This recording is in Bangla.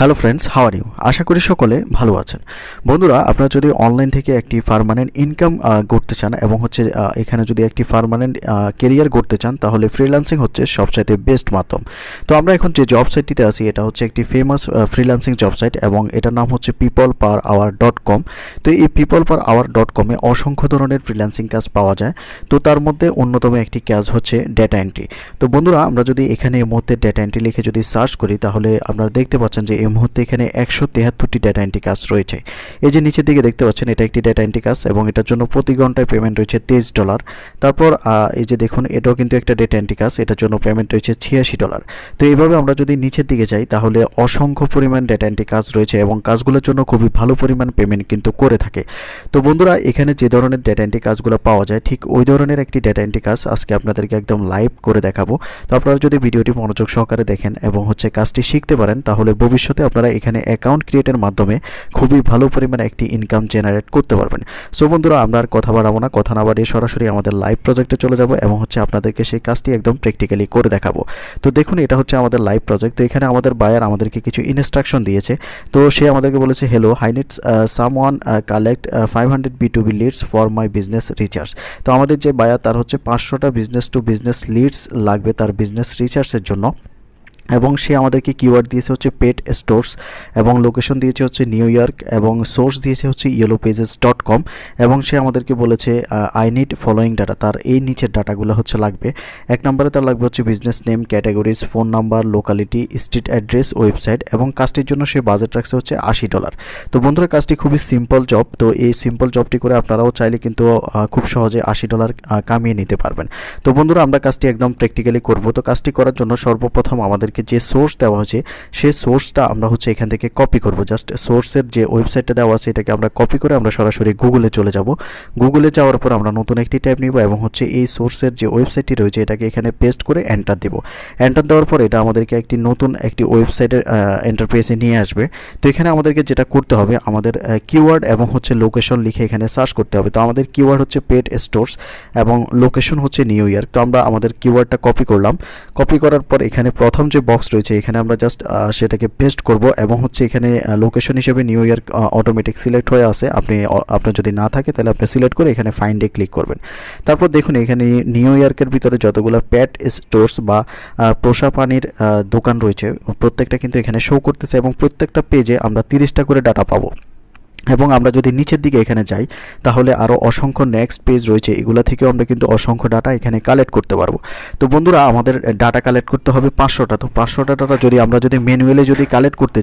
Hello friends, how are you? আশা করি সকলে ভালো আছেন। বন্ধুরা, আপনারা যদি অনলাইন থেকে একটি পার্মানেন্ট ইনকাম করতে চান এবং এখানে যদি একটি পার্মানেন্ট কেরিয়ার করতে চান, তাহলে ফ্রিল্যান্সিং হচ্ছে সবচাইতে বেস্ট মাধ্যম। তো আমরা এখন যে জব সাইটটিতে আছি, এটা হচ্ছে একটি ফেমাস ফ্রিল্যান্সিং জব সাইট এবং এটার নাম হচ্ছে peopleperhour.com। তো এই peopleperhour.com-এ অসংখ্য ধরনের ফ্রিল্যান্সিং কাজ পাওয়া যায়। তো তার মধ্যে অন্যতম একটি কাজ হচ্ছে ডেটা এন্ট্রি। তো বন্ধুরা, আমরা যদি এখানে এই মুহূর্তে ডেটা এন্ট্রি লিখে যদি সার্চ করি, তাহলে আপনারা দেখতে পাচ্ছেন যে এই মুহূর্তে এখানে 173টি ডেটা এন্ট্রি কাজ রয়েছে। এই যে নিচের দিকে দেখতে পাচ্ছেন, এটা একটি ডেটা এন্ট্রি কাজ এবং এটার জন্য প্রতি ঘন্টায় পেমেন্ট রয়েছে $23। তারপর এই যে দেখুন, এটাও কিন্তু একটা ডেটা এন্ট্রি কাজ, এটার জন্য পেমেন্ট রয়েছে $86। তো এইভাবে আমরা যদি নিচের দিকে যাই, তাহলে অসংখ্য পরিমাণ ডেটা এন্ট্রি কাজ রয়েছে এবং কাজগুলোর জন্য খুবই ভালো পরিমাণ পেমেন্ট কিন্তু করে থাকে। তো বন্ধুরা, এখানে যে ধরনের ডেটা এন্ট্রি কাজগুলো পাওয়া যায়, ঠিক ওই ধরনের একটি ডেটা এন্ট্রি কাজ আজকে আপনাদেরকে একদম লাইভ করে দেখাবো। তো আপনারা যদি ভিডিওটি মনোযোগ সহকারে দেখেন এবং কাজটি শিখতে পারেন, তাহলে ভবিষ্যতে আপনারা এখানে অ্যাকাউন্ট ক্রিয়েটের মাধ্যমে খুবই ভালো পরিমাণে একটি ইনকাম জেনারেট করতে পারবেন। সো বন্ধুরা, আমরা আর কথা বাড়াবো না, কথা না বাড়িয়ে সরাসরি আমাদের লাইভ প্রজেক্টে চলে যাব এবং আপনাদেরকে সেই কাজটি একদম প্র্যাকটিক্যালি করে দেখাবো। তো দেখুন, এটা হচ্ছে আমাদের লাইভ প্রজেক্ট। তো এখানে আমাদের বায়ার আমাদেরকে কিছু ইনস্ট্রাকশন দিয়েছে। তো সে আমাদেরকে বলেছে, hello, I need someone collect 500 B2B leads for my business recharge. তো আমাদের যে বায়ার, তার হচ্ছে 500টা বিজনেস টু বিজনেস লিডস লাগবে তার বিজনেস রিচার্জের জন্য। এবং সে আমাদেরকে কিওয়ার্ড দিয়েছে হচ্ছে পেট স্টোরস এবং লোকেশন দিয়েছে হচ্ছে নিউ ইয়র্ক এবং সোর্স দিয়েছে হচ্ছে yellowpages.com। এবং সে আমাদেরকে বলেছে আই নিড ফলোয়িং ডাটা, তার এই নিচের ডাটাগুলো হচ্ছে লাগবে। এক নম্বরে তার লাগবে হচ্ছে business name, categories, phone number, locality, street address, website এবং কাজটির জন্য সে বাজেট রাখছে হচ্ছে $80। তো বন্ধুরা, কাজটি খুবই সিম্পল জব। তো এই সিম্পল জবটি করে আপনারাও চাইলে কিন্তু খুব সহজে $80 কামিয়ে নিতে পারবেন। তো বন্ধুরা, আমরা কাজটি একদম প্র্যাকটিক্যালি করব। তো কাজটি করার জন্য সর্বপ্রথম আমাদেরকে যে সোর্স দেওয়া হয়েছে, সেই সোর্সটা আমরা এখান থেকে কপি করব। জাস্ট সোর্সের যে ওয়েবসাইটটা দেওয়া আছে, এটাকে আমরা কপি করে আমরা সরাসরি গুগলে চলে যাব। গুগলে যাওয়ার পর আমরা নতুন একটি ট্যাব নিব এবং এই সোর্সের যে ওয়েবসাইটটি রয়েছে, এটাকে এখানে পেস্ট করে এন্টার দেব। এন্টার দেওয়ার পর এটা আমাদেরকে নতুন একটি ওয়েবসাইটের ইন্টারফেসে নিয়ে আসবে। তো এখানে আমাদেরকে যেটা করতে হবে, আমাদের কিওয়ার্ড এবং লোকেশন লিখে এখানে সার্চ করতে হবে। তো আমাদের কিওয়ার্ড হচ্ছে পেট স্টোরস এবং লোকেশন হচ্ছে নিউ ইয়র্ক। তো আমরা আমাদের কিওয়ার্ডটা কপি করলাম। কপি করার পর এখানে প্রথম যে বক্স রয়েছে, এখানে আমরা জাস্ট সেটাকে পেস্ট করব এবং এখানে লোকেশন হিসেবে নিউ ইয়র্ক অটোমেটিক সিলেক্ট হয়ে আছে। আপনার যদি না থাকে, তাহলে আপনি সিলেক্ট করে এখানে ফাইন্ডে ক্লিক করবেন। তারপর দেখুন, এখানে নিউ ইয়র্কের ভিতরে যতগুলো প্যাট স্টোরস বা পোষা পানির দোকান রয়েছে, প্রত্যেকটা কিন্তু এখানে শো করতেছে এবং প্রত্যেকটা পেজে আমরা 30টা করে ডাটা পাবো। এবং আমরা যদি নিচের দিকে এখানে যাই, তাহলে আরও অসংখ্য নেক্সট পেজ রয়েছে, এগুলো থেকেও আমরা কিন্তু অসংখ্য ডাটা এখানে কালেক্ট করতে পারবো। তো বন্ধুরা, আমাদের ডাটা কালেক্ট করতে হবে 500টা। তো 500টা ডাটা আমরা যদি ম্যানুয়ালি কালেক্ট করতে